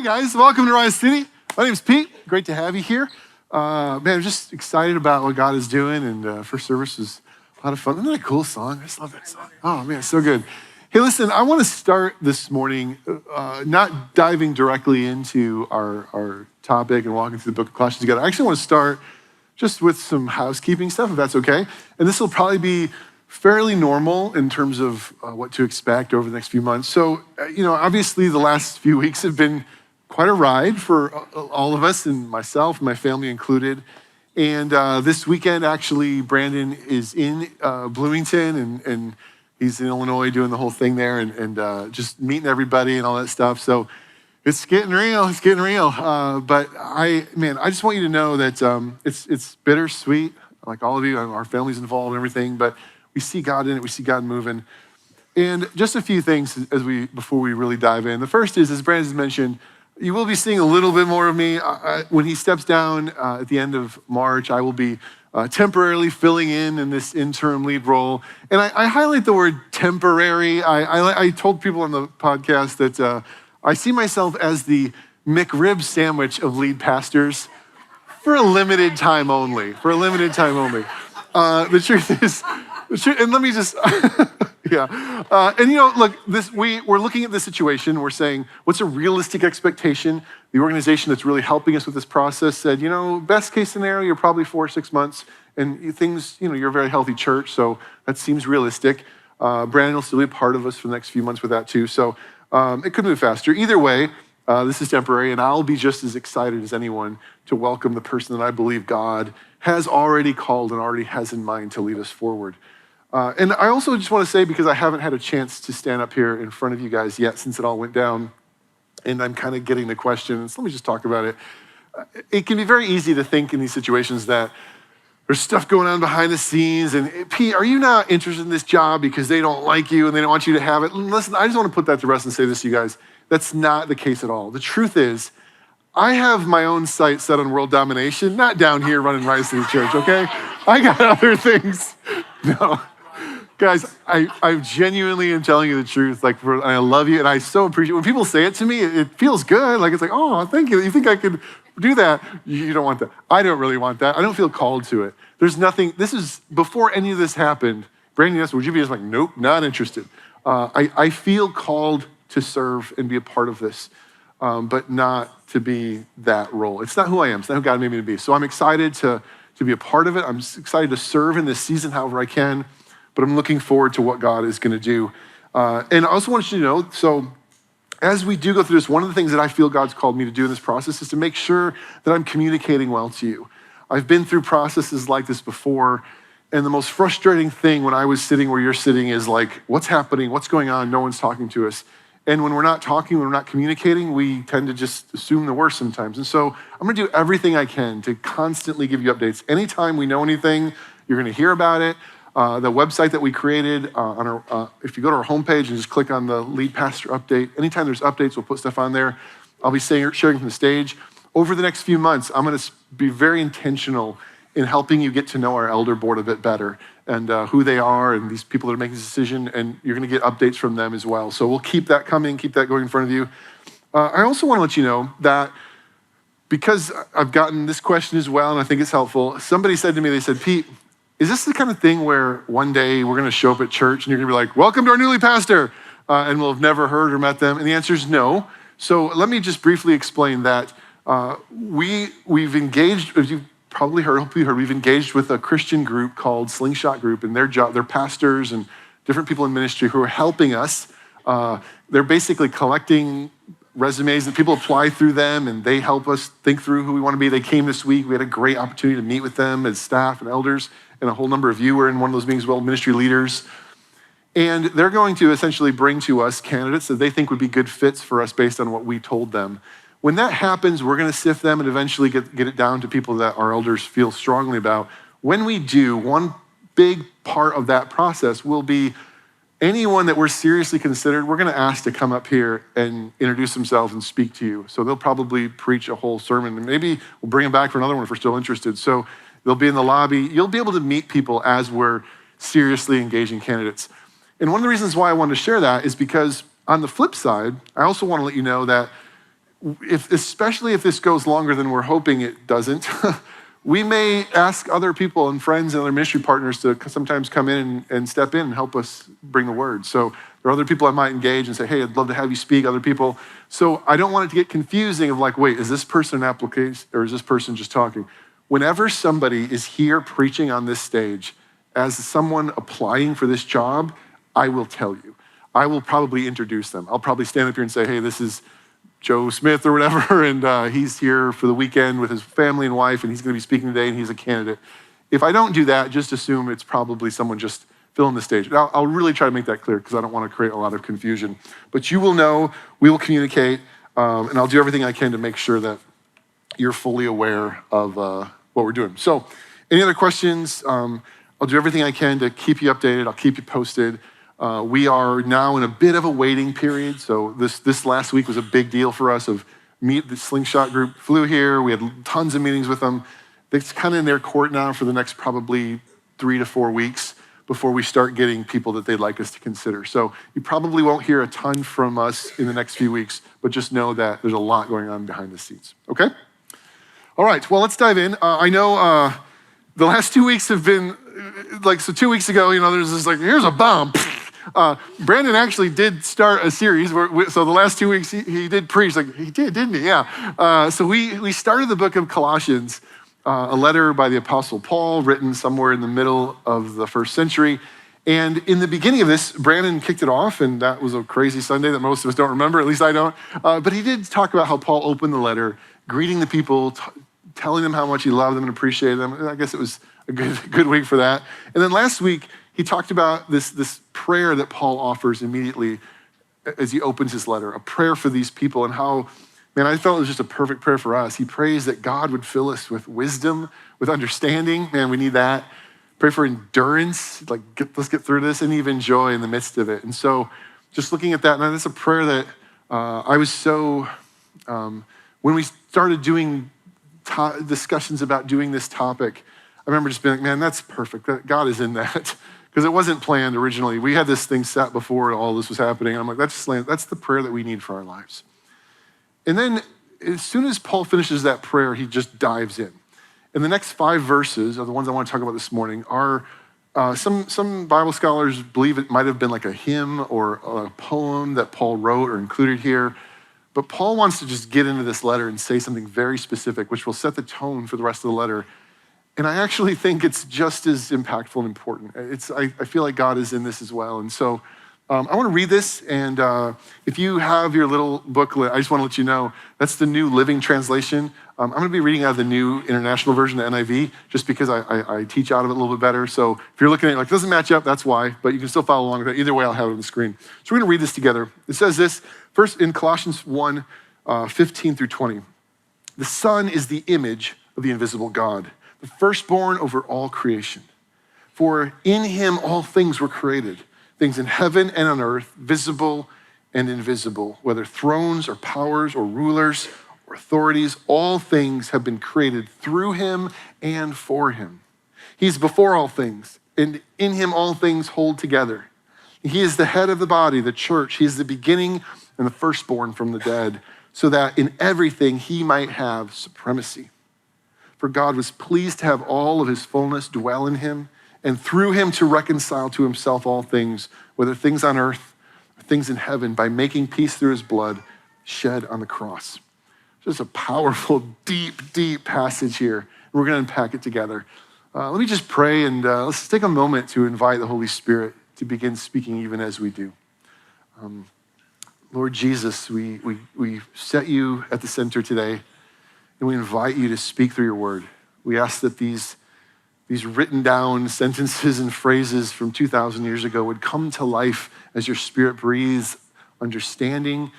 guys, welcome to Rise City. My name's Pete. Great to have you here. Man, I'm just excited about what God is doing, and first service was a lot of fun. Isn't that a cool song? I just love that song. Oh man, it's so good. Hey, listen, I want to start this morning not diving directly into our topic and walking through the book of Colossians together. I actually want to start just with some housekeeping stuff, if that's okay. And this will probably be fairly normal in terms of what to expect over the next few months. So, obviously the last few weeks have been quite a ride for all of us, and myself, my family included. And this weekend, actually, Brandon is in Bloomington, and he's in Illinois doing the whole thing there, and just meeting everybody and all that stuff. So it's getting real. It's getting real. But I just want you to know that it's bittersweet. Like all of you, our family's involved and everything, but we see God in it. We see God moving. And just a few things before we really dive in. The first is, as Brandon mentioned, you will be seeing a little bit more of me. When he steps down at the end of March, I will be temporarily filling in this interim lead role. And I highlight the word temporary. I told people on the podcast that I see myself as the McRib sandwich of lead pastors for a limited time only. The truth is, and let me just, look, we're looking at this situation. We're saying, what's a realistic expectation? The organization that's really helping us with this process said, best case scenario, you're probably 4 or 6 months, and things, you're a very healthy church, so that seems realistic. Brandon will still be a part of us for the next few months with that too, so it could move faster. Either way, this is temporary, and I'll be just as excited as anyone to welcome the person that I believe God has already called and already has in mind to lead us forward. And I also just want to say, because I haven't had a chance to stand up here in front of you guys yet since it all went down, and I'm kind of getting the questions, let me just talk about it. It can be very easy to think in these situations that there's stuff going on behind the scenes, and Pete, are you not interested in this job because they don't like you and they don't want you to have it? Listen, I just want to put that to rest and say this to you guys. That's not the case at all. The truth is, I have my own sight set on world domination, not down here running Rise City Church, okay? I got other things. No. Guys, I genuinely am telling you the truth. I love you, and I so appreciate when people say it to me. It feels good. It's like, oh, thank you. You think I could do that? You don't want that. I don't really want that. I don't feel called to it. There's nothing. This is before any of this happened. Brandon asked, would you be just like, nope, not interested. I feel called to serve and be a part of this, but not to be that role. It's not who I am. It's not who God made me to be. So I'm excited to be a part of it. I'm excited to serve in this season however I can. But I'm looking forward to what God is going to do. And I also want you to know, so as we do go through this, one of the things that I feel God's called me to do in this process is to make sure that I'm communicating well to you. I've been through processes like this before, and the most frustrating thing when I was sitting where you're sitting is like, what's happening? What's going on? No one's talking to us. And when we're not talking, when we're not communicating, we tend to just assume the worst sometimes. And so I'm going to do everything I can to constantly give you updates. Anytime we know anything, you're going to hear about it. The website that we created, if you go to our homepage and just click on the lead pastor update, anytime there's updates, we'll put stuff on there. I'll be sharing from the stage. Over the next few months, I'm going to be very intentional in helping you get to know our elder board a bit better and who they are and these people that are making this decision, and you're going to get updates from them as well. So we'll keep that coming, keep that going in front of you. I also want to let you know that because I've gotten this question as well, and I think it's helpful, somebody said to me, they said, Pete, is this the kind of thing where one day we're going to show up at church and you're going to be like, welcome to our newly pastor, and we'll have never heard or met them? And the answer is no. So let me just briefly explain that. We've engaged, as you've probably heard, hopefully you heard, we've engaged with a Christian group called Slingshot Group, and their pastors and different people in ministry who are helping us. They're basically collecting resumes that people apply through them, and they help us think through who we want to be. They came this week. We had a great opportunity to meet with them as staff and elders, and a whole number of you were in one of those meetings as well, ministry leaders. And they're going to essentially bring to us candidates that they think would be good fits for us based on what we told them. When that happens, we're going to sift them and eventually get it down to people that our elders feel strongly about. When we do, one big part of that process will be anyone that we're seriously considered, we're going to ask to come up here and introduce themselves and speak to you. So they'll probably preach a whole sermon, and maybe we'll bring them back for another one if we're still interested. So they'll be in the lobby. You'll be able to meet people as we're seriously engaging candidates. And one of the reasons why I wanted to share that is because on the flip side, I also want to let you know that especially if this goes longer than we're hoping it doesn't, we may ask other people and friends and other ministry partners to sometimes come in and step in and help us bring the word. So there are other people I might engage and say, hey, I'd love to have you speak, other people. So I don't want it to get confusing of like, wait, is this person an application or is this person just talking? Whenever somebody is here preaching on this stage as someone applying for this job, I will tell you. I will probably introduce them. I'll probably stand up here and say, hey, this is Joe Smith or whatever, and he's here for the weekend with his family and wife, and he's going to be speaking today, and he's a candidate. If I don't do that, just assume it's probably someone just filling the stage. I'll really try to make that clear because I don't want to create a lot of confusion. But you will know, we will communicate, and I'll do everything I can to make sure that you're fully aware of what we're doing. So any other questions? I'll do everything I can to keep you updated. I'll keep you posted. We are now in a bit of a waiting period. So this last week was a big deal for us of the Slingshot group flew here. We had tons of meetings with them. It's kind of in their court now for the next probably 3 to 4 weeks before we start getting people that they'd like us to consider. So you probably won't hear a ton from us in the next few weeks, but just know that there's a lot going on behind the scenes, okay? All right, well, let's dive in. I know the last 2 weeks have been, 2 weeks ago, there's this here's a bomb. Brandon actually did start a series, so the last 2 weeks he did preach, he did, didn't he? Yeah. So we started the book of Colossians, a letter by the Apostle Paul, written somewhere in the middle of the first century. And in the beginning of this, Brandon kicked it off, and that was a crazy Sunday that most of us don't remember, at least I don't. But he did talk about how Paul opened the letter, greeting the people, telling them how much he loved them and appreciated them. I guess it was a good week for that. And then last week, he talked about this prayer that Paul offers immediately as he opens his letter, a prayer for these people, and how, man, I felt it was just a perfect prayer for us. He prays that God would fill us with wisdom, with understanding. Man, we need that. Pray for endurance, let's get through this, and even joy in the midst of it. And so just looking at that, and that's a prayer that I was so, when we started doing discussions about doing this topic, I remember just being like, man, that's perfect. God is in that. Because it wasn't planned originally. We had this thing set before all this was happening. And I'm like, that's the prayer that we need for our lives. And then as soon as Paul finishes that prayer, he just dives in. And the next 5 verses are the ones I want to talk about this morning are, some Bible scholars believe it might have been like a hymn or a poem that Paul wrote or included here. But Paul wants to just get into this letter and say something very specific, which will set the tone for the rest of the letter. And I actually think it's just as impactful and important. I feel like God is in this as well. And so I want to read this. And if you have your little booklet, I just want to let you know, that's the New Living Translation. I'm going to be reading out of the New International Version, the NIV, just because I teach out of it a little bit better. So if you're looking at it it doesn't match up, that's why. But you can still follow along with it. Either way, I'll have it on the screen. So we're going to read this together. It says this, first in Colossians 1, 15 through 20. The Son is the image of the invisible God, the firstborn over all creation. For in him all things were created, things in heaven and on earth, visible and invisible, whether thrones or powers or rulers or authorities, all things have been created through him and for him. He's before all things, and in him all things hold together. He is the head of the body, the church. He is the beginning and the firstborn from the dead, so that in everything he might have supremacy. For God was pleased to have all of his fullness dwell in him, and through him to reconcile to himself all things, whether things on earth or things in heaven, by making peace through his blood shed on the cross. Just a powerful, deep, deep passage here. We're going to unpack it together. Let me just pray, and let's take a moment to invite the Holy Spirit to begin speaking even as we do. Lord Jesus, we set you at the center today, and we invite you to speak through your word. We ask that these written down sentences and phrases from 2,000 years ago would come to life as your Spirit breathes understanding,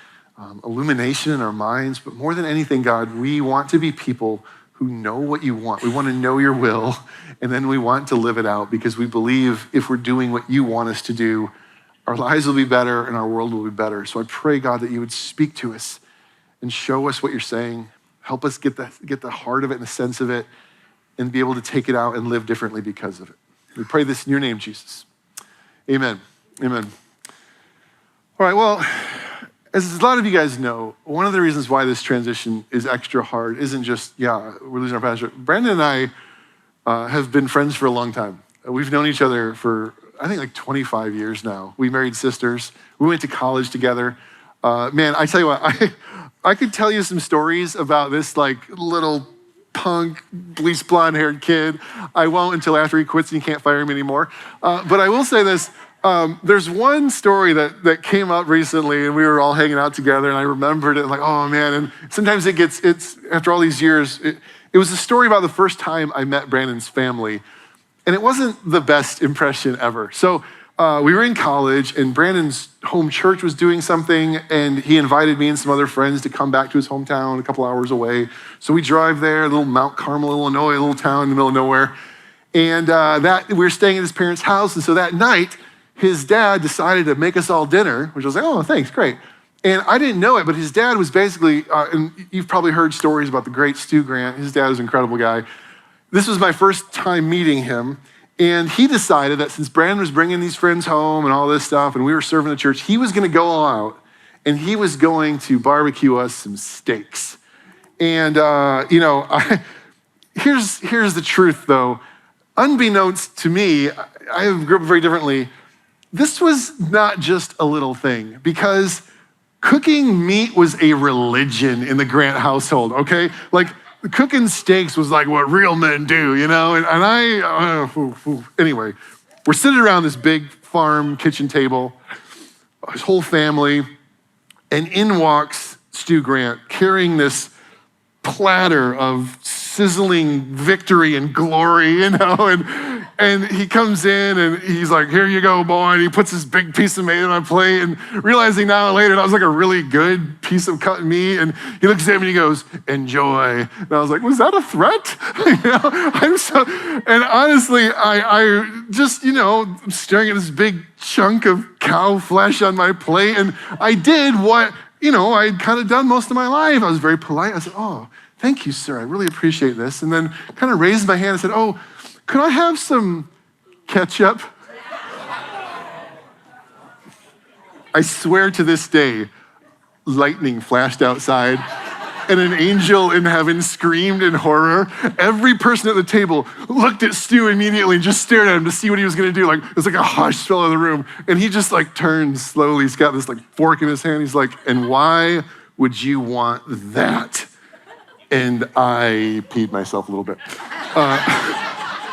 illumination in our minds. But more than anything, God, we want to be people who know what you want. We want to know your will, and then we want to live it out because we believe if we're doing what you want us to do, our lives will be better and our world will be better. So I pray, God, that you would speak to us and show us what you're saying. Help us get the heart of it and the sense of it and be able to take it out and live differently because of it. We pray this in your name, Jesus. Amen. Amen. All right, well, As a lot of you guys know, one of the reasons why this transition is extra hard isn't just, we're losing our pastor. Brandon and I have been friends for a long time. We've known each other for, I think, like 25 years now. We married sisters. We went to college together. Man, I tell you what, I could tell you some stories about this like little punk, bleach blonde-haired kid. I won't until after he quits and you can't fire him anymore. But I will say this. There's one story that came up recently, and we were all hanging out together, and I remembered it like, oh man, and sometimes it's after all these years, it was a story about the first time I met Brandon's family, and it wasn't the best impression ever. So we were in college, and Brandon's home church was doing something, and he invited me and some other friends to come back to his hometown a couple hours away. So we drive there, little Mount Carmel, Illinois, a little town in the middle of nowhere, and we were staying at his parents' house, and so that night, his dad decided to make us all dinner, which I was like, oh, thanks, great. And I didn't know it, but his dad was basically, and you've probably heard stories about the great Stu Grant. His dad was an incredible guy. This was my first time meeting him, and he decided that since Brandon was bringing these friends home and all this stuff, and we were serving the church, he was gonna go all out, and he was going to barbecue us some steaks. And, here's the truth, though. Unbeknownst to me, I grew up very differently. This was not just a little thing, because cooking meat was a religion in the Grant household, okay? Like, cooking steaks was like what real men do, you know? Anyway, we're sitting around this big farm kitchen table, his whole family, and in walks Stu Grant carrying this platter of sizzling victory and glory, you know, and he comes in and he's like, here you go, boy, and he puts this big piece of meat on my plate, and realizing now later that was like a really good piece of cut meat, and he looks at me and he goes, enjoy. And I was like, was that a threat? And honestly, I just, staring at this big chunk of cow flesh on my plate, and I did what, I'd kind of done most of my life. I was very polite. I said, oh, thank you, sir. I really appreciate this. And then kind of raised my hand and said, oh, could I have some ketchup? I swear to this day, lightning flashed outside and an angel in heaven screamed in horror. Every person at the table looked at Stu immediately and just stared at him to see what he was gonna do. Like, it was like a hush fell in the room. And he just like turns slowly. He's got this like fork in his hand. He's like, and why would you want that? And I peed myself a little bit.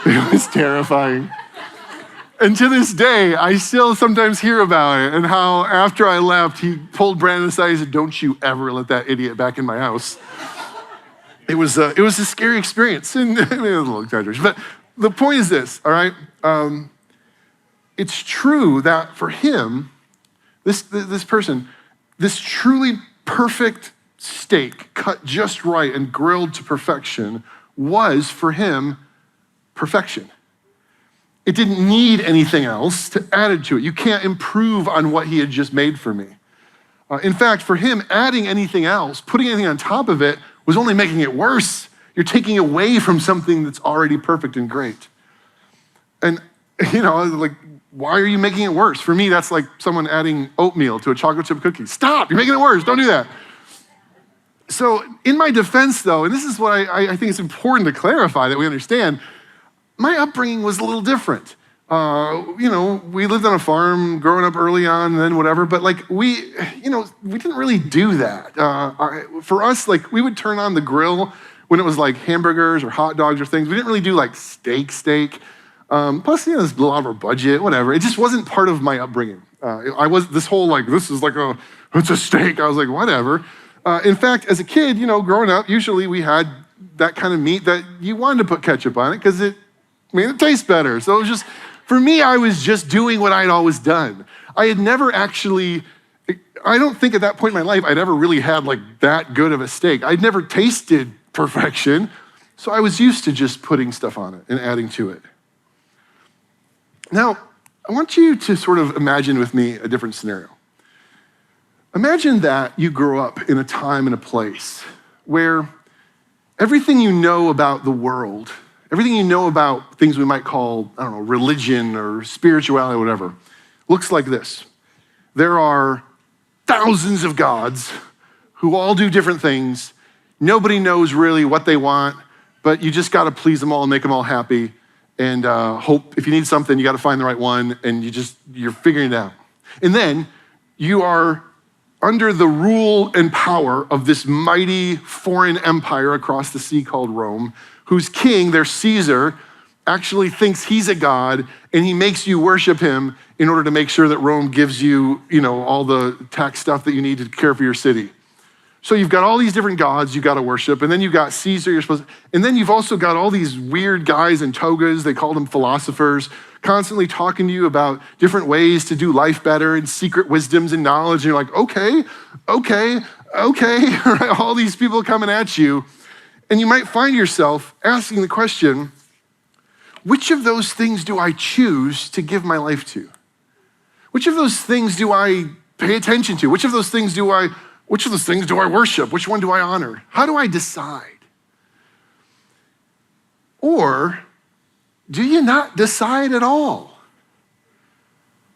It was terrifying. And to this day, I still sometimes hear about it and how after I left, he pulled Brandon aside and said, don't you ever let that idiot back in my house. It was a scary experience. And it was a little exaggeration. But the point is this, all right? It's true that for him, this person, this truly perfect steak cut just right and grilled to perfection was for him perfection. It didn't need anything else to add it to it. You can't improve on what he had just made for me. In fact, for him, adding anything else, putting anything on top of it, was only making it worse. You're taking away from something that's already perfect and great. And, like, why are you making it worse? For me, that's like someone adding oatmeal to a chocolate chip cookie. Stop, you're making it worse, don't do that. So in my defense, though, and this is what I think it's important to clarify that we understand, my upbringing was a little different. We lived on a farm growing up early on and then whatever, but like we didn't really do that. For us, like we would turn on the grill when it was like hamburgers or hot dogs or things. We didn't really do like steak. Plus, there's a lot of our budget, whatever. It just wasn't part of my upbringing. It's a steak. I was like, whatever. In fact, as a kid, growing up, usually we had that kind of meat that you wanted to put ketchup on it because it tastes better. So it was just, for me, I was just doing what I'd always done. I had never actually, I don't think at that point in my life, I'd ever really had like that good of a steak. I'd never tasted perfection. So I was used to just putting stuff on it and adding to it. Now, I want you to sort of imagine with me a different scenario. Imagine that you grow up in a time and a place where everything you know about the world, everything you know about things we might call, religion or spirituality or whatever, looks like this. There are thousands of gods who all do different things. Nobody knows really what they want, but you just got to please them all and make them all happy. And hope if you need something, you got to find the right one, and you're figuring it out. And then you are under the rule and power of this mighty foreign empire across the sea called Rome, whose king, their Caesar, actually thinks he's a god, and he makes you worship him in order to make sure that Rome gives you, all the tax stuff that you need to care for your city. So you've got all these different gods you got to worship, and then you've got Caesar, and then you've also got all these weird guys in togas, they call them philosophers, constantly talking to you about different ways to do life better and secret wisdoms and knowledge. And you're like, okay, right? All these people coming at you. And you might find yourself asking the question, which of those things do I choose to give my life to? Which of those things do I pay attention to? Which of those things do I worship? Which one do I honor? How do I decide? Or do you not decide at all?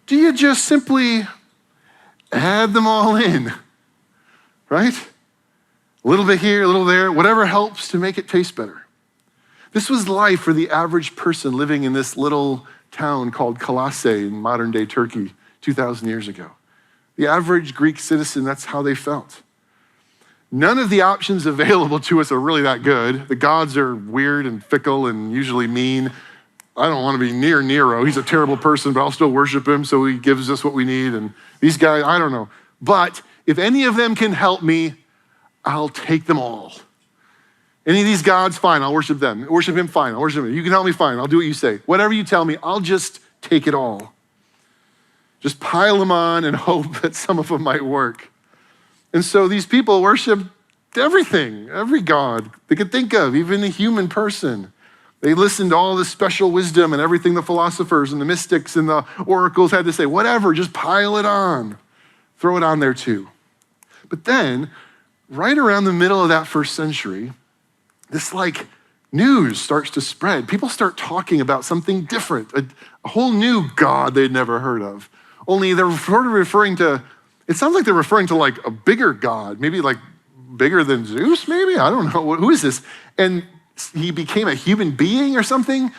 Do you just simply add them all in, right? A little bit here, a little there, whatever helps to make it taste better. This was life for the average person living in this little town called Colossae in modern day Turkey 2,000 years ago. The average Greek citizen, that's how they felt. None of the options available to us are really that good. The gods are weird and fickle and usually mean. I don't want to be near Nero. He's a terrible person, but I'll still worship him, so he gives us what we need. And these guys, I don't know. But if any of them can help me, I'll take them all. Any of these gods, fine, I'll worship them. Worship him, fine, I'll worship him. You can help me, fine, I'll do what you say. Whatever you tell me, I'll just take it all. Just pile them on and hope that some of them might work. And so these people worship everything, every god they could think of, even a human person. They listened to all this special wisdom and everything the philosophers and the mystics and the oracles had to say. Whatever, just pile it on. Throw it on there too. But then, right around the middle of that first century, this news starts to spread. People start talking about something different, a whole new god they'd never heard of. Only they're sort of referring to, it sounds like they're referring to a bigger god, maybe bigger than Zeus, maybe? I don't know. Who is this? And he became a human being or something?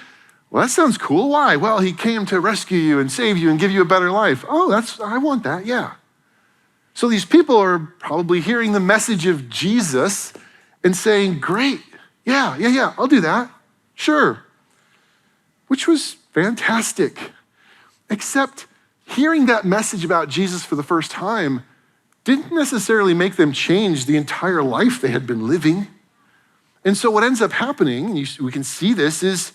Well, that sounds cool. Why? Well, he came to rescue you and save you and give you a better life. Oh, I want that, yeah. So these people are probably hearing the message of Jesus and saying, great, yeah, I'll do that, sure. Which was fantastic. Except hearing that message about Jesus for the first time didn't necessarily make them change the entire life they had been living. And so what ends up happening, and we can see this, is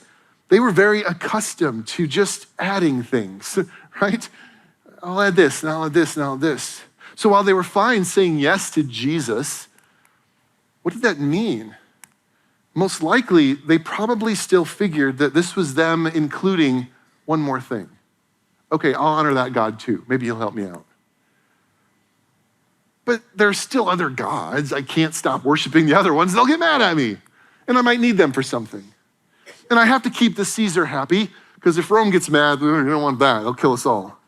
they were very accustomed to just adding things, right? I'll add this, and I'll add this, and I'll add this. So while they were fine saying yes to Jesus, what did that mean? Most likely, they probably still figured that this was them including one more thing. Okay, I'll honor that God too. Maybe he'll help me out. But there's still other gods. I can't stop worshiping the other ones. They'll get mad at me. And I might need them for something. And I have to keep the Caesar happy, because if Rome gets mad, we don't want that. They'll kill us all.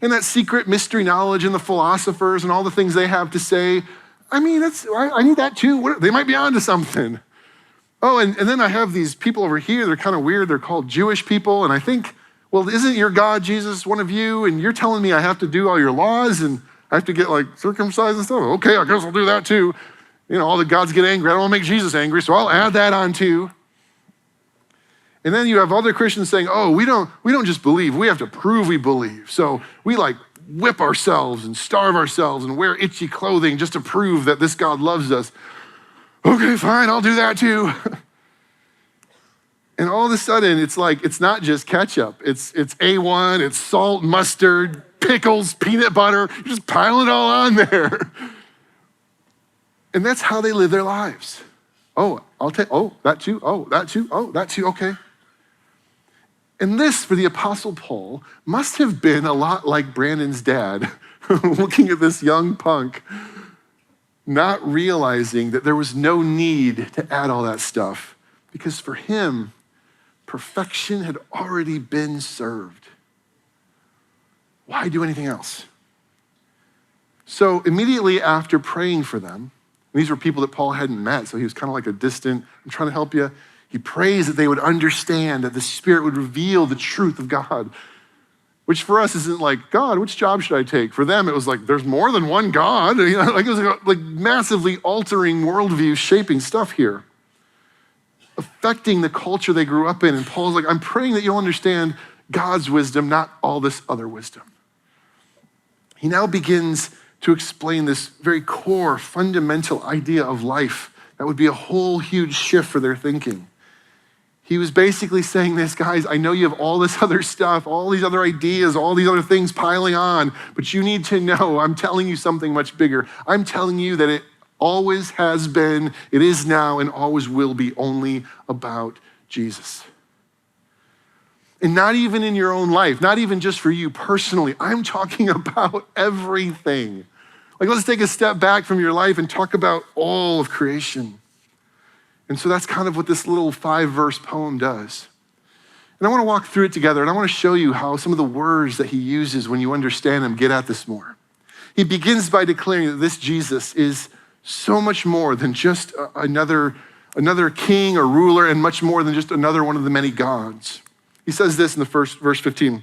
And that secret mystery knowledge and the philosophers and all the things they have to say, I need that too. They might be onto something. Oh, and then I have these people over here. They're kind of weird. They're called Jewish people. And I think, well, isn't your God, Jesus, one of you? And you're telling me I have to do all your laws and I have to get circumcised and stuff? Okay, I guess I'll do that too. All the gods get angry. I don't want to make Jesus angry, so I'll add that on too. And then you have other Christians saying, oh, we don't just believe. We have to prove we believe. So we whip ourselves and starve ourselves and wear itchy clothing just to prove that this God loves us. Okay, fine, I'll do that too. And all of a sudden, it's not just ketchup. It's A1, it's salt, mustard, pickles, peanut butter. You're just piling it all on there. And that's how they live their lives. Oh, I'll take, that too, that too, that too, okay. And this, for the Apostle Paul, must have been a lot like Brandon's dad, looking at this young punk, not realizing that there was no need to add all that stuff, because for him, perfection had already been served. Why do anything else? So immediately after praying for them, and these were people that Paul hadn't met, so he was kind of like a distant, I'm trying to help you. He prays that they would understand, that the Spirit would reveal the truth of God, which for us isn't like, God, which job should I take? For them, it was like, there's more than one God. You know, like it was like massively altering worldview, shaping stuff here, affecting the culture they grew up in. And Paul's like, I'm praying that you'll understand God's wisdom, not all this other wisdom. He now begins to explain this very core, fundamental idea of life that would be a whole huge shift for their thinking. He was basically saying this, guys, I know you have all this other stuff, all these other ideas, all these other things piling on, but you need to know I'm telling you something much bigger. I'm telling you that it always has been, it is now, and always will be only about Jesus. And not even in your own life, not even just for you personally. I'm talking about everything. Like, let's take a step back from your life and talk about all of creation. And so that's kind of what this little 5-verse poem does. And I want to walk through it together, and I want to show you how some of the words that he uses when you understand them get at this more. He begins by declaring that this Jesus is so much more than just another king or ruler, and much more than just another one of the many gods. He says this in the first verse 15.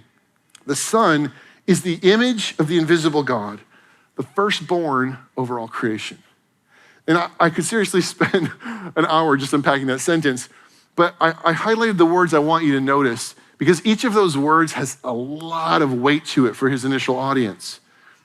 The Son is the image of the invisible God, the firstborn over all creation. And I could seriously spend an hour just unpacking that sentence, but I highlighted the words I want you to notice because each of those words has a lot of weight to it for his initial audience.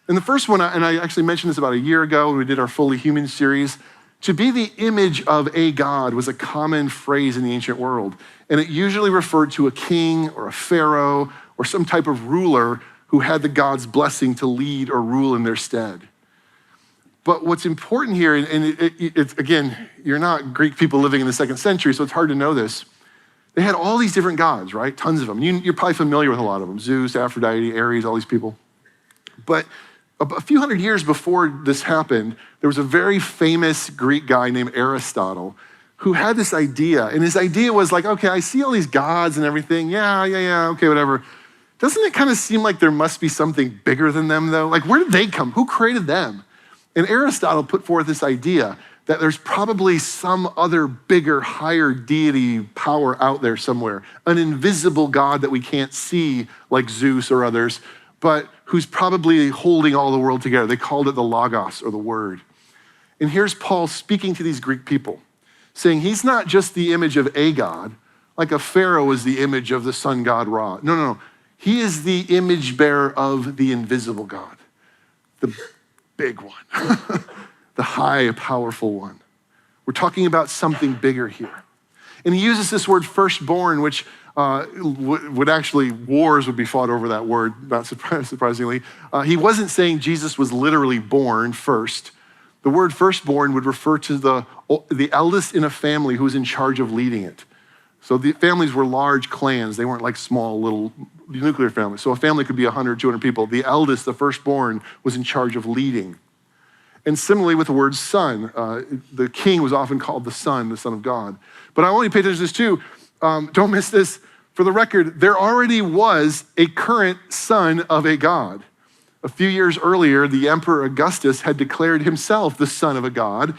And the first one, and I actually mentioned this about a year ago when we did our Fully Human series, to be the image of a God was a common phrase in the ancient world. And it usually referred to a king or a pharaoh or some type of ruler who had the God's blessing to lead or rule in their stead. But what's important here, and it's again, you're not Greek people living in the 2nd century, so it's hard to know this. They had all these different gods, right? Tons of them. You're probably familiar with a lot of them. Zeus, Aphrodite, Ares, all these people. But a few hundred years before this happened, there was a very famous Greek guy named Aristotle who had this idea. And his idea was like, okay, I see all these gods and everything. Yeah, okay, whatever. Doesn't it kind of seem like there must be something bigger than them though? Like, where did they come? Who created them? And Aristotle put forth this idea that there's probably some other bigger, higher deity power out there somewhere, an invisible God that we can't see like Zeus or others, but who's probably holding all the world together. They called it the Logos, or the Word. And here's Paul speaking to these Greek people, saying he's not just the image of a God, like a pharaoh is the image of the sun god Ra. No. He is the image bearer of the invisible God, the big one, the high, powerful one. We're talking about something bigger here. And he uses this word firstborn, which would actually, wars would be fought over that word, not surprisingly. He wasn't saying Jesus was literally born first. The word firstborn would refer to the eldest in a family who was in charge of leading it. So the families were large clans. They weren't like small little nuclear families. So a family could be 100, 200 people. The eldest, the firstborn, was in charge of leading. And similarly with the word son, the king was often called the son of God. But I want you to pay attention to this too. Don't miss this. For the record, there already was a current son of a god. A few years earlier, the Emperor Augustus had declared himself the son of a god,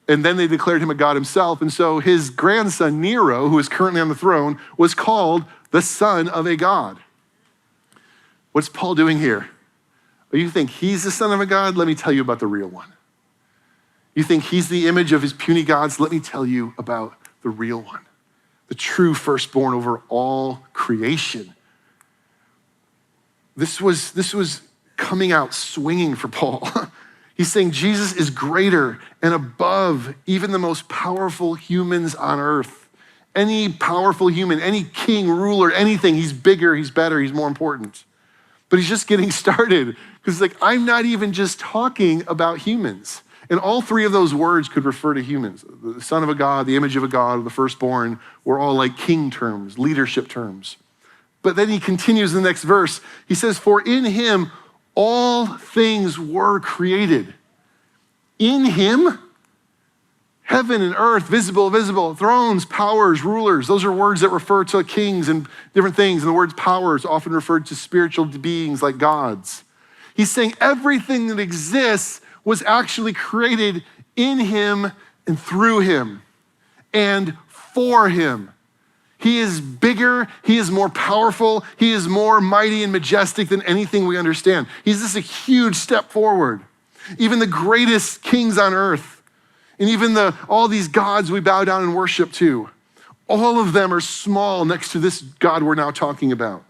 and then they declared him a god himself. And so his grandson, Nero, who is currently on the throne, was called the son of a god. What's Paul doing here? Oh, you think he's the son of a god? Let me tell you about the real one. You think he's the image of his puny gods? Let me tell you about the real one, the true firstborn over all creation. This was coming out swinging for Paul. He's saying Jesus is greater and above even the most powerful humans on earth. Any powerful human, any king, ruler, anything, he's bigger, he's better, he's more important. But he's just getting started because it's like, I'm not even just talking about humans. And all three of those words could refer to humans. The son of a god, the image of a god, or the firstborn were all like king terms, leadership terms. But then he continues in the next verse. He says, for in him all things were created. In him, heaven and earth, visible, invisible, thrones, powers, rulers. Those are words that refer to kings and different things. And the word powers often referred to spiritual beings like gods. He's saying everything that exists was actually created in him and through him and for him. He is bigger, he is more powerful, he is more mighty and majestic than anything we understand. He's just a huge step forward. Even the greatest kings on earth, and even all these gods we bow down and worship to, all of them are small next to this God we're now talking about.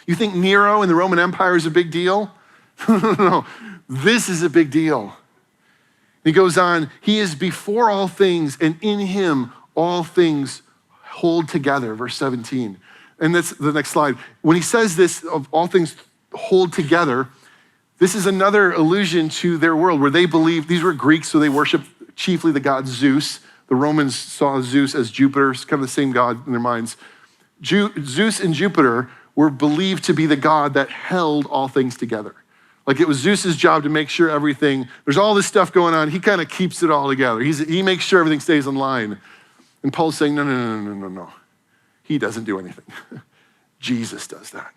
You think Nero and the Roman Empire is a big deal? No, this is a big deal. He goes on, he is before all things, and in him all things hold together, verse 17. And that's the next slide. When he says this, of all things hold together, this is another allusion to their world where they believe, these were Greeks, so they worshiped chiefly the god Zeus. The Romans saw Zeus as Jupiter, it's kind of the same god in their minds. Zeus and Jupiter were believed to be the god that held all things together. Like it was Zeus's job to make sure everything, there's all this stuff going on, he kind of keeps it all together. He makes sure everything stays in line. And Paul's saying, no. He doesn't do anything. Jesus does that.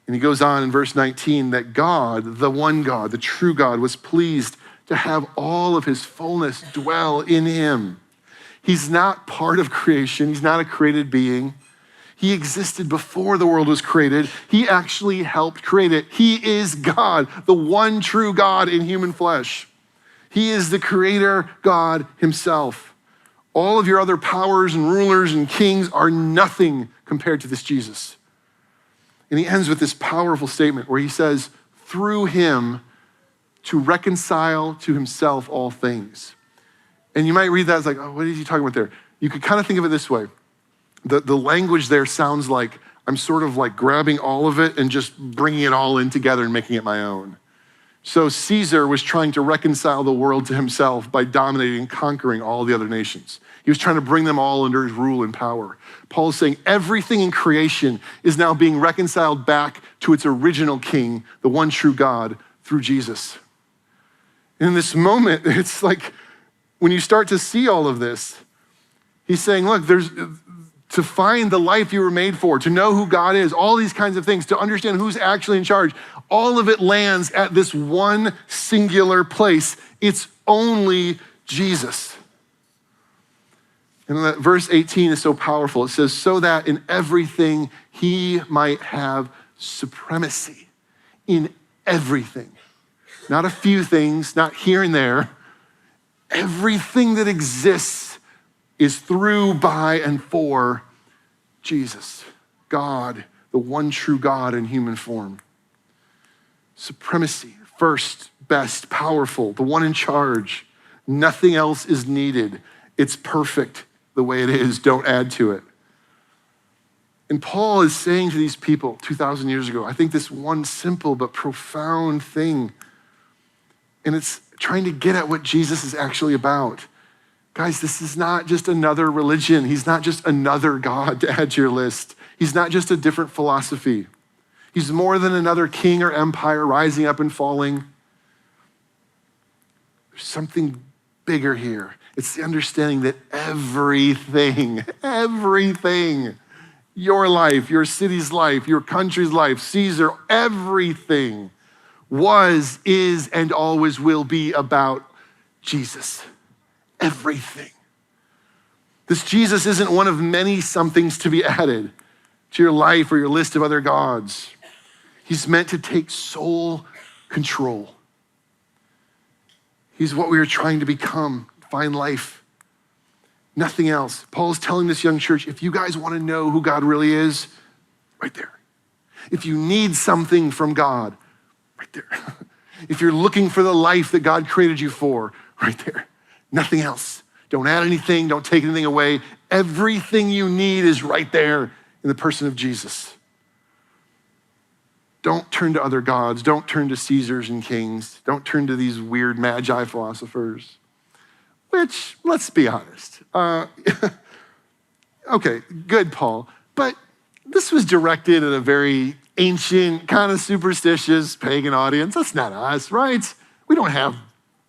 And he goes on in verse 19 that God, the one God, the true God, was pleased to have all of his fullness dwell in him. He's not part of creation. He's not a created being. He existed before the world was created. He actually helped create it. He is God, the one true God in human flesh. He is the creator God himself. All of your other powers and rulers and kings are nothing compared to this Jesus. And he ends with this powerful statement where he says, through him to reconcile to himself all things. And you might read that as like, oh, what is he talking about there? You could kind of think of it this way. The language there sounds like I'm sort of like grabbing all of it and just bringing it all in together and making it my own. So Caesar was trying to reconcile the world to himself by dominating and conquering all the other nations. He was trying to bring them all under his rule and power. Paul is saying everything in creation is now being reconciled back to its original king, the one true God, through Jesus. And in this moment, it's like when you start to see all of this, he's saying, look, to find the life you were made for, to know who God is, all these kinds of things, to understand who's actually in charge, all of it lands at this one singular place. It's only Jesus. And that verse 18 is so powerful. It says, so that in everything he might have supremacy. In everything. Not a few things, not here and there. Everything that exists is through, by, and for Jesus, God, the one true God in human form. Supremacy, first, best, powerful, the one in charge. Nothing else is needed. It's perfect the way it is. Don't add to it. And Paul is saying to these people 2,000 years ago, I think this one simple but profound thing, and it's trying to get at what Jesus is actually about. Guys, this is not just another religion. He's not just another God to add to your list. He's not just a different philosophy. He's more than another king or empire rising up and falling. There's something bigger here. It's the understanding that everything, your life, your city's life, your country's life, Caesar, everything was, is, and always will be about Jesus. Everything. This Jesus isn't one of many somethings to be added to your life or your list of other gods. He's meant to take sole control. He's what we are trying to become, find life. Nothing else. Paul's telling this young church, if you guys want to know who God really is, right there. If you need something from God, right there. If you're looking for the life that God created you for, right there. Nothing else. Don't add anything. Don't take anything away. Everything you need is right there in the person of Jesus. Don't turn to other gods. Don't turn to Caesars and kings. Don't turn to these weird magi philosophers, which, let's be honest. Okay, good, Paul. But this was directed at a very ancient, kind of superstitious pagan audience. That's not us, right? We don't have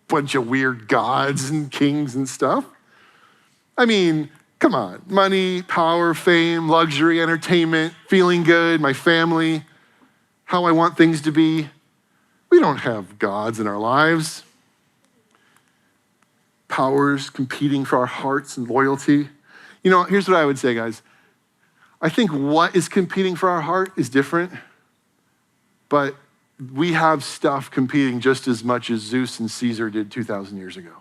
bunch of weird gods and kings and stuff. I mean, come on. Money, power, fame, luxury, entertainment, feeling good, my family. how I want things to be. We don't have gods in our lives. Powers competing for our hearts and loyalty. Here's what I would say, guys. I think what is competing for our heart is different, but we have stuff competing just as much as Zeus and Caesar did 2,000 years ago.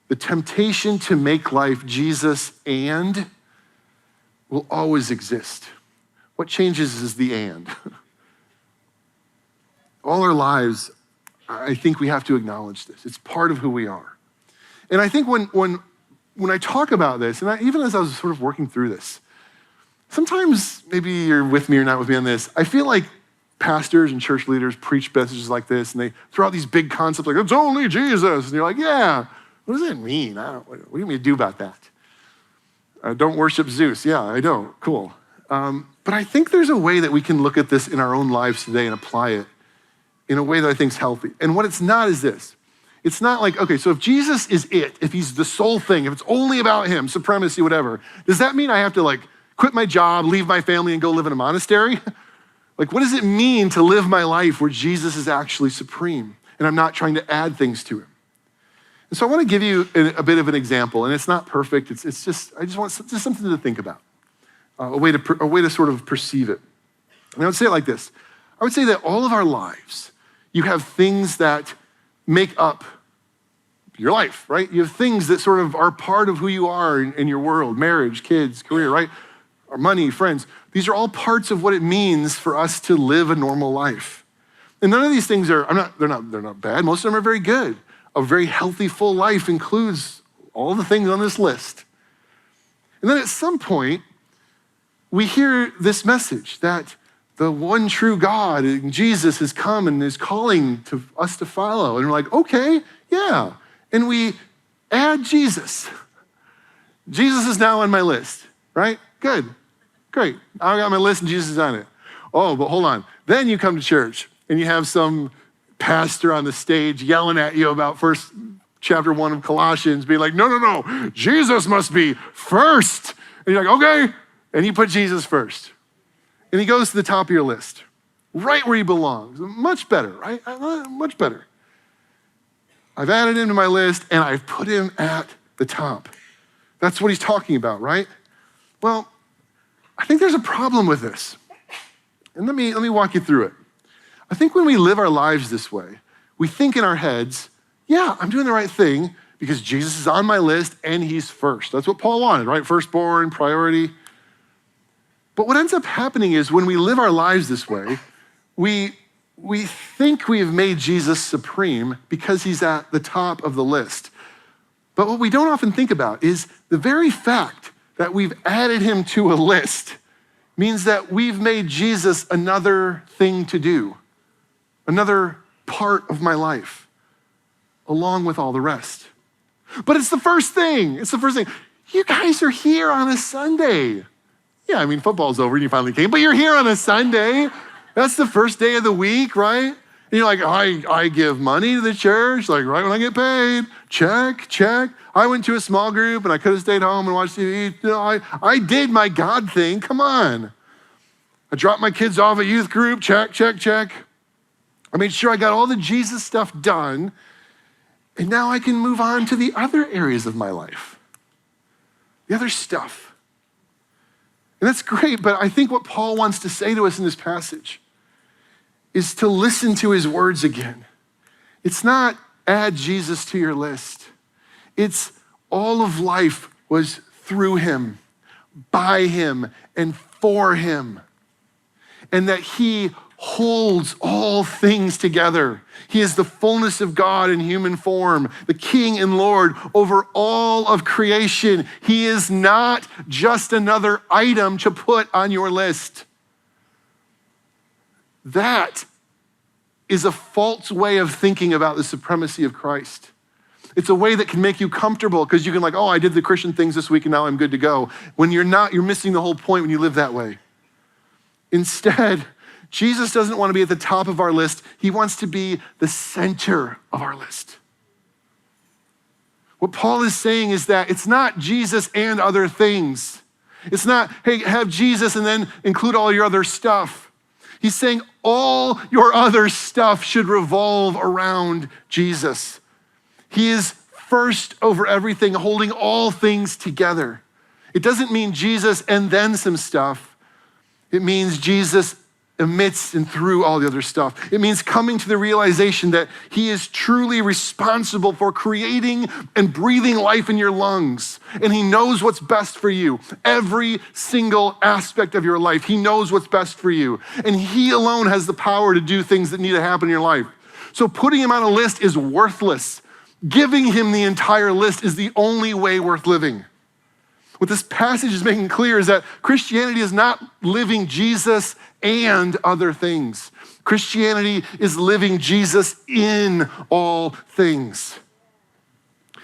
The temptation to make life Jesus and will always exist. What changes is the and. All our lives, I think we have to acknowledge this. It's part of who we are. And I think when I talk about this, and even as I was sort of working through this, sometimes maybe you're with me or not with me on this, I feel like pastors and church leaders preach messages like this, and they throw out these big concepts like, it's only Jesus. And you're like, yeah, what does that mean? What do you mean to do about that? Don't worship Zeus. Yeah, I don't. Cool. But I think there's a way that we can look at this in our own lives today and apply it in a way that I think is healthy. And what it's not is this. It's not like, okay, so if Jesus is it, if he's the sole thing, if it's only about him, supremacy, whatever, does that mean I have to quit my job, leave my family, and go live in a monastery? What does it mean to live my life where Jesus is actually supreme and I'm not trying to add things to him? And so I want to give you a bit of an example, and it's not perfect. I just want something to think about, a way to sort of perceive it. And I would say it like this. I would say that all of our lives, you have things that make up your life, right? You have things that sort of are part of who you are in your world, marriage, kids, career, right? Our money, friends. These are all parts of what it means for us to live a normal life. And none of these things they're not bad. Most of them are very good. A very healthy, full life includes all the things on this list. And then at some point, we hear this message that the one true God, Jesus, has come and is calling to us to follow. And we're like, okay, yeah. And we add Jesus. Jesus is now on my list, right? Good, great. I got my list and Jesus is on it. Oh, but hold on. Then you come to church and you have some pastor on the stage yelling at you about chapter 1 of Colossians, being like, no, Jesus must be first. And you're like, okay. And you put Jesus first. And he goes to the top of your list, right where he belongs. Much better, right? Much better. I've added him to my list and I've put him at the top. That's what he's talking about, right? Well, I think there's a problem with this. And let me walk you through it. I think when we live our lives this way, we think in our heads, yeah, I'm doing the right thing because Jesus is on my list and he's first. That's what Paul wanted, right? Firstborn, priority. But what ends up happening is when we live our lives this way, we think we have made Jesus supreme because he's at the top of the list. But what we don't often think about is the very fact that we've added him to a list means that we've made Jesus another thing to do, another part of my life, along with all the rest. But it's the first thing. It's the first thing. You guys are here on a Sunday. Yeah, I mean, football's over and you finally came, but you're here on a Sunday. That's the first day of the week, right? And you're like, I give money to the church, right when I get paid. Check. I went to a small group and I could have stayed home and watched TV. I did my God thing. Come on. I dropped my kids off at youth group. Check. I made sure I got all the Jesus stuff done. And now I can move on to the other areas of my life, the other stuff. And that's great, but I think what Paul wants to say to us in this passage is to listen to his words again. It's not add Jesus to your list. It's all of life was through him, by him, and for him. And that he holds all things together. He is the fullness of God in human form, the King and Lord over all of creation. He is not just another item to put on your list. That is a false way of thinking about the supremacy of Christ. It's a way that can make you comfortable because you can I did the Christian things this week and now I'm good to go. When you're not, you're missing the whole point when you live that way. Instead, Jesus doesn't want to be at the top of our list. He wants to be the center of our list. What Paul is saying is that it's not Jesus and other things. It's not, hey, have Jesus and then include all your other stuff. He's saying all your other stuff should revolve around Jesus. He is first over everything, holding all things together. It doesn't mean Jesus and then some stuff. It means Jesus amidst and through all the other stuff. It means coming to the realization that he is truly responsible for creating and breathing life in your lungs. And he knows what's best for you. Every single aspect of your life, he knows what's best for you. And he alone has the power to do things that need to happen in your life. So putting him on a list is worthless. Giving him the entire list is the only way worth living. What this passage is making clear is that Christianity is not living Jesus and other things. Christianity is living Jesus in all things.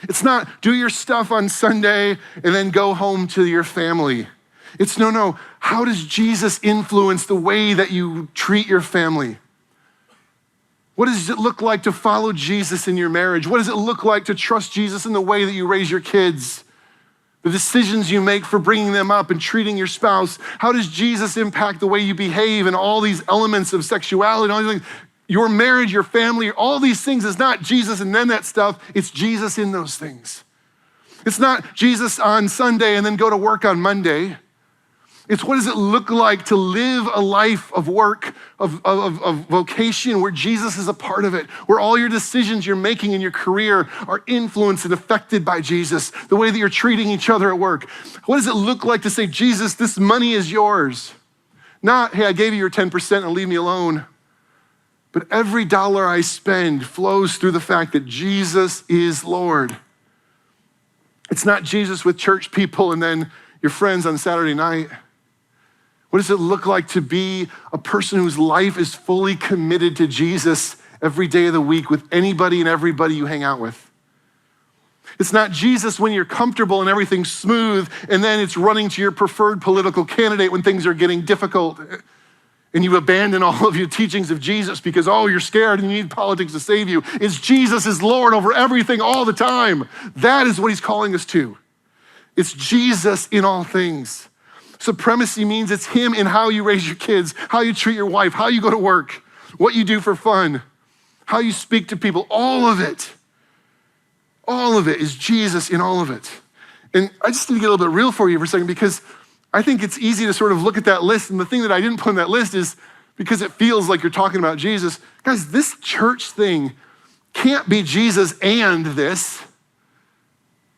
It's not do your stuff on Sunday and then go home to your family. It's no, how does Jesus influence the way that you treat your family? What does it look like to follow Jesus in your marriage? What does it look like to trust Jesus in the way that you raise your kids? The decisions you make for bringing them up and treating your spouse. How does Jesus impact the way you behave and all these elements of sexuality and all these things? Your marriage, your family, all these things is not Jesus and then that stuff. It's Jesus in those things. It's not Jesus on Sunday and then go to work on Monday. It's what does it look like to live a life of work, of vocation, where Jesus is a part of it, where all your decisions you're making in your career are influenced and affected by Jesus, the way that you're treating each other at work. What does it look like to say, Jesus, this money is yours? Not, hey, I gave you your 10% and leave me alone. But every dollar I spend flows through the fact that Jesus is Lord. It's not Jesus with church people and then your friends on Saturday night. What does it look like to be a person whose life is fully committed to Jesus every day of the week with anybody and everybody you hang out with? It's not Jesus when you're comfortable and everything's smooth, and then it's running to your preferred political candidate when things are getting difficult, and you abandon all of your teachings of Jesus because, you're scared and you need politics to save you. It's Jesus is Lord over everything all the time. That is what he's calling us to. It's Jesus in all things. Supremacy means it's him in how you raise your kids, how you treat your wife, how you go to work, what you do for fun, how you speak to people, all of it. All of it is Jesus in all of it. And I just need to get a little bit real for you for a second because I think it's easy to sort of look at that list, and the thing that I didn't put on that list is because it feels like you're talking about Jesus. Guys, this church thing can't be Jesus and this.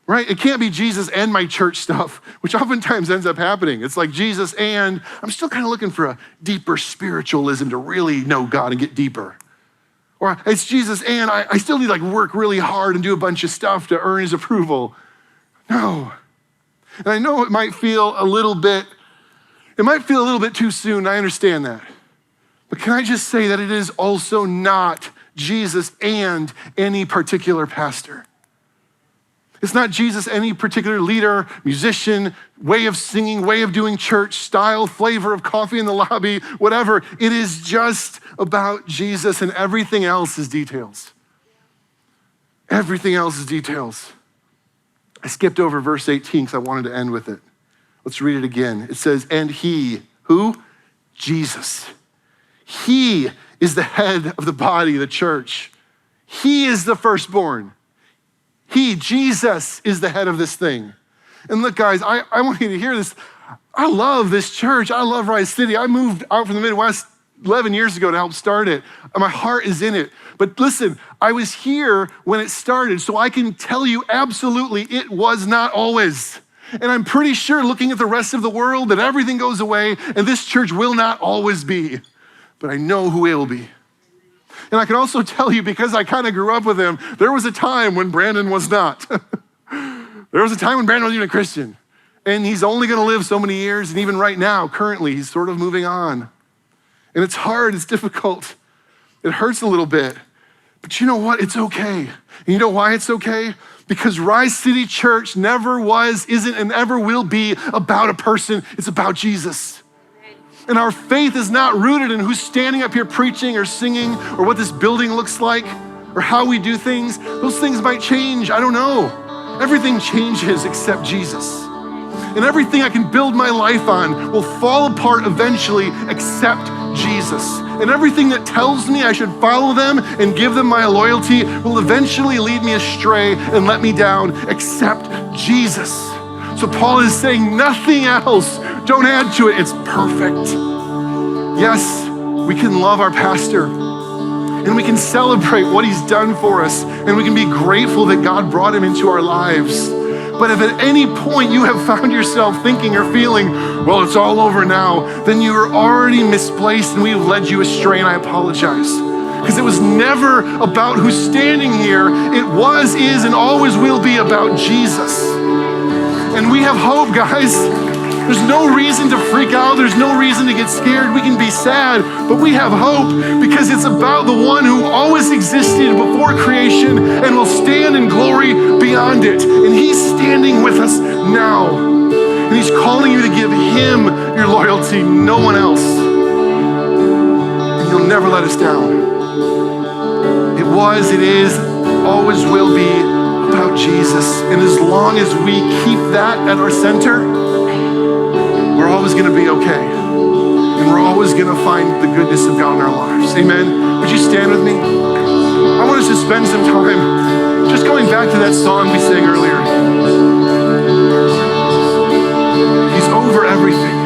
Right? It can't be Jesus and my church stuff, which oftentimes ends up happening. It's like Jesus and I'm still kind of looking for a deeper spiritualism to really know God and get deeper. Or it's Jesus and I still need to work really hard and do a bunch of stuff to earn his approval. No. And I know it might feel a little bit too soon. I understand that. But can I just say that it is also not Jesus and any particular pastor. It's not Jesus, any particular leader, musician, way of singing, way of doing church, style, flavor of coffee in the lobby, whatever. It is just about Jesus, and everything else is details. Everything else is details. I skipped over verse 18 because I wanted to end with it. Let's read it again. It says, and he, who? Jesus. He is the head of the body, the church. He is the firstborn. He, Jesus, is the head of this thing. And look, guys, I want you to hear this. I love this church. I love Rise City. I moved out from the Midwest 11 years ago to help start it. My heart is in it. But listen, I was here when it started, so I can tell you absolutely it was not always. And I'm pretty sure looking at the rest of the world that everything goes away and this church will not always be. But I know who it will be. And I can also tell you, because I kind of grew up with him, there was a time when Brandon was not. There was a time when Brandon wasn't even a Christian. And he's only going to live so many years. And even right now, currently, he's sort of moving on. And it's hard. It's difficult. It hurts a little bit. But you know what? It's okay. And you know why it's okay? Because Rise City Church never was, isn't, and ever will be about a person. It's about Jesus. And our faith is not rooted in who's standing up here preaching or singing or what this building looks like or how we do things. Those things might change. I don't know. Everything changes except Jesus. And everything I can build my life on will fall apart eventually except Jesus. And everything that tells me I should follow them and give them my loyalty will eventually lead me astray and let me down, except Jesus. So Paul is saying nothing else. Don't add to it. It's perfect. Yes, we can love our pastor and we can celebrate what he's done for us and we can be grateful that God brought him into our lives. But if at any point you have found yourself thinking or feeling, well, it's all over now, then you are already misplaced and we've led you astray, and I apologize. Because it was never about who's standing here. It was, is, and always will be about Jesus. And we have hope, guys. There's no reason to freak out. There's no reason to get scared. We can be sad, but we have hope because it's about the one who always existed before creation and will stand in glory beyond it. And he's standing with us now. And he's calling you to give him your loyalty, no one else. And he'll never let us down. It was, it is, always will be about Jesus. And as long as we keep that at our center, we're always gonna be okay. And we're always gonna find the goodness of God in our lives. Amen. Would you stand with me? I want us to spend some time just going back to that song we sang earlier. He's over everything.